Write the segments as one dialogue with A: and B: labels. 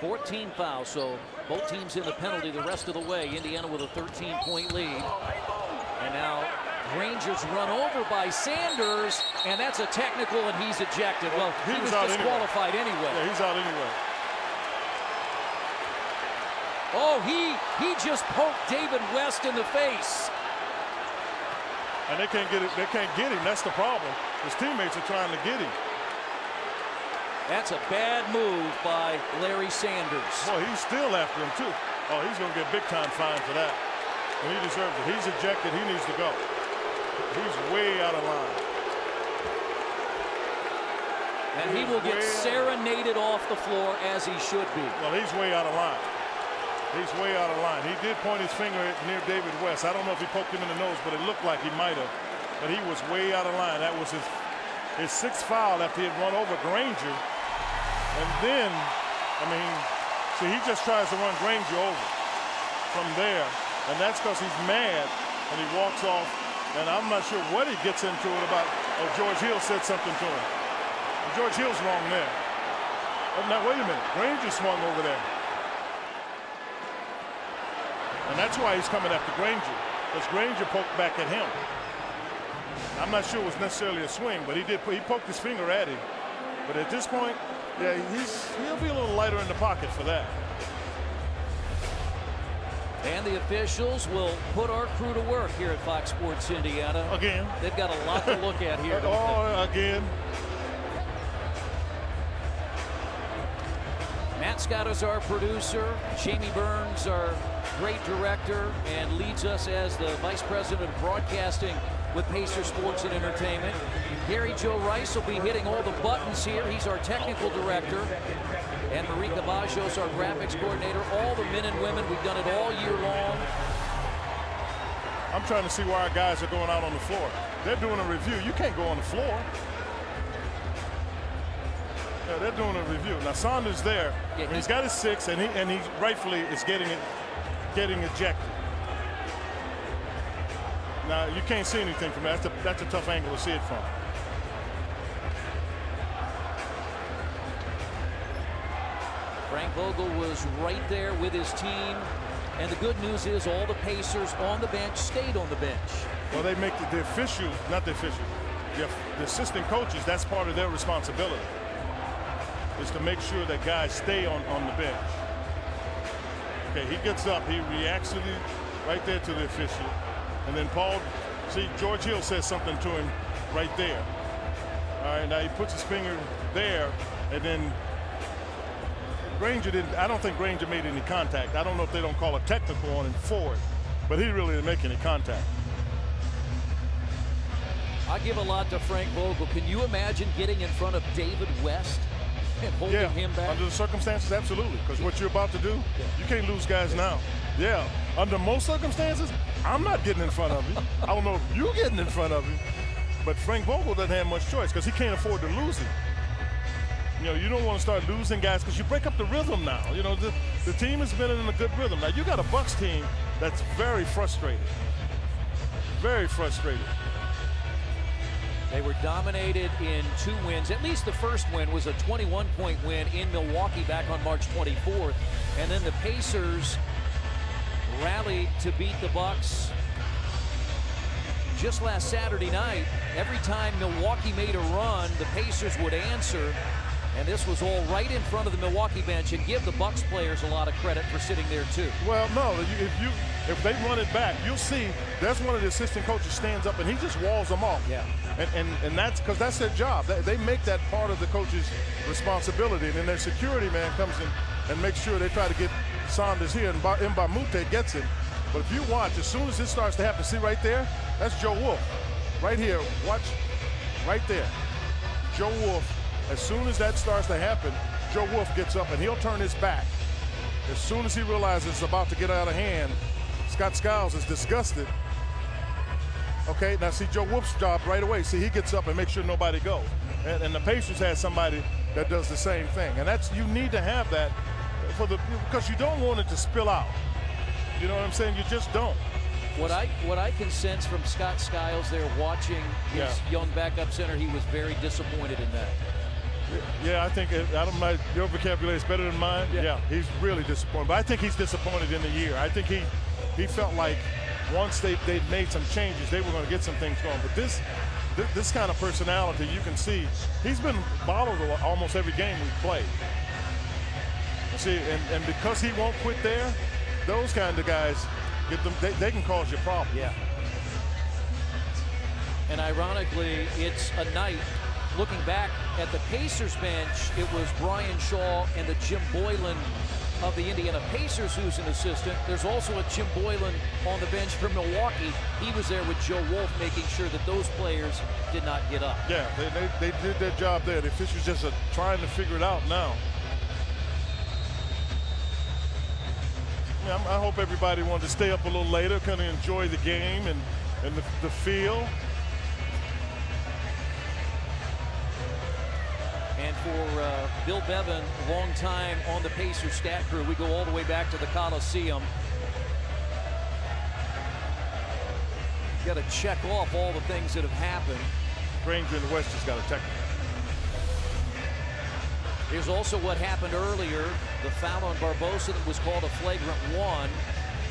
A: 14 fouls, so both teams in the penalty the rest of the way. Indiana with a 13-point lead. And now Rangers run over by Sanders, and that's a technical, and he's ejected. Well, he was disqualified anyway.
B: Yeah, he's out anyway.
A: Oh, he just poked David West in the face.
B: And they can't get it. They can't get him. That's the problem. His teammates are trying to get him.
A: That's a bad move by Larry Sanders.
B: Well, he's still after him too. Oh, he's going to get a big-time fine for that. And he deserves it. He's ejected. He needs to go. He's way out of line.
A: And he will get serenaded off the floor as he should be.
B: Well, he's way out of line. He's way out of line. He did point his finger near David West. I don't know if he poked him in the nose, but it looked like he might have. But he was way out of line. That was his sixth foul after he had run over Granger. And then, I mean, see, he just tries to run Granger over from there. And that's because he's mad and he walks off. And I'm not sure what he gets into it about. Oh, George Hill said something to him. George Hill's wrong there. Oh, now, wait a minute. Granger swung over there. And that's why he's coming after Granger, because Granger poked back at him. I'm not sure it was necessarily a swing, but he poked his finger at him. But at this point, yeah, he'll be a little lighter in the pocket for that.
A: And the officials will put our crew to work here at Fox Sports Indiana.
B: Again.
A: They've got a lot to look at here.
B: Again.
A: Matt Scott is our producer. Jamie Burns, our great director, and leads us as the Vice President of Broadcasting with Pacer Sports and Entertainment. Gary Joe Rice will be hitting all the buttons here. He's our technical director. And Marika Bajos, our graphics coordinator. All the men and women, we've done it all year long.
B: I'm trying to see why our guys are going out on the floor. They're doing a review. You can't go on the floor. Yeah, they're doing a review. Now Saunders there. Yeah, he's got his 6, and he rightfully is getting ejected. Now you can't see anything from that. That's a tough angle to see it from.
A: Frank Vogel was right there with his team. And the good news is all the Pacers on the bench stayed on the bench.
B: Well, they make the official, not the official, the assistant coaches, that's part of their responsibility, is to make sure that guys stay on the bench. Okay, he gets up, he reacts to right there to the official. And then George Hill says something to him right there. All right, now he puts his finger there, and then Granger didn't. I don't think Granger made any contact. I don't know if they don't call a technical on him for it, but he really didn't make any contact.
A: I give a lot to Frank Vogel. Can you imagine getting in front of David West and holding him back?
B: Under the circumstances, absolutely. Because what you're about to do, you can't lose guys now. Yeah, under most circumstances, I'm not getting in front of him. I don't know if you're getting in front of him, but Frank Vogel doesn't have much choice because he can't afford to lose him. You know, you don't want to start losing guys because you break up the rhythm now. You know, the team has been in a good rhythm. Now, you got a Bucks team that's very frustrated. Very frustrated.
A: They were dominated in 2 wins. At least the first win was a 21-point win in Milwaukee back on March 24th. And then the Pacers rallied to beat the Bucks just last Saturday night. Every time Milwaukee made a run, the Pacers would answer. And this was all right in front of the Milwaukee bench, and give the Bucks players a lot of credit for sitting there too.
B: Well, no, if they run it back, you'll see there's one of the assistant coaches stands up and he just walls them off.
A: Yeah.
B: And that's because that's their job. They make that part of the coach's responsibility. And then their security man comes in and makes sure they try to get Saunders here, and Mbamute gets him. But if you watch, as soon as this starts to happen, see right there, that's Joe Wolf. Right here, watch, right there. Joe Wolf. As soon as that starts to happen, Joe Wolf gets up and he'll turn his back. As soon as he realizes it's about to get out of hand, Scott Skiles is disgusted. Okay, now see Joe Wolf's job right away. See, he gets up and makes sure nobody goes. And the Pacers had somebody that does the same thing. And that's, you need to have that because you don't want it to spill out. You know what I'm saying? You just don't.
A: What I can sense from Scott Skiles there watching his young backup center, he was very disappointed in that.
B: Yeah, I think I don't know, your vocabulary is better than mine. Yeah, he's really disappointed. But I think he's disappointed in the year. I think he felt like once they made some changes, they were going to get some things going. But this kind of personality, you can see, he's been bottled almost every game we've played. See, and because he won't quit there, those kind of guys, they can cause you problems.
A: Yeah. And ironically, it's a night, looking back at the Pacers bench, it was Brian Shaw and the Jim Boylan of the Indiana Pacers who's an assistant. There's also a Jim Boylan on the bench for Milwaukee. He was there with Joe Wolf, making sure that those players did not get up.
B: Yeah, they did their job there. The officials just trying to figure it out now. I hope everybody wanted to stay up a little later, kind of enjoy the game and the feel.
A: And for Bill Bevan, long time on the Pacers stat crew, we go all the way back to the Coliseum. Got to check off all the things that have happened.
B: Granger in the West just got a technical.
A: Here's also what happened earlier. The foul on Barbosa that was called a flagrant one.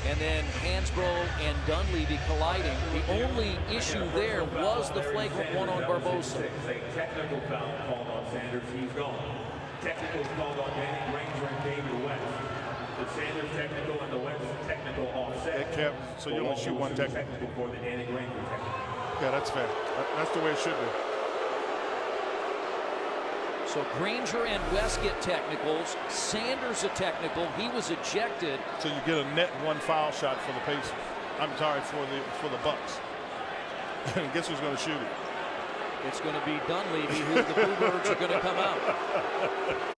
A: And then Hansbrough and Dunleavy colliding. The only issue there was the flagrant one on Barbosa.
C: Technical foul called on Sanders. He's gone. Technical called on Danny Granger and David West. The Sanders technical and the West technical offset.
B: So you only shoot one technical.
C: For the Danny Granger technical.
B: Yeah, that's fair. That's the way it should be.
A: So Granger and West get technicals. Sanders a technical. He was ejected.
B: So you get a net one foul shot for the Pacers. I'm sorry, for the Bucks. And guess who's going to shoot it?
A: It's going to be Dunleavy, who the Bluebirds are going to come out.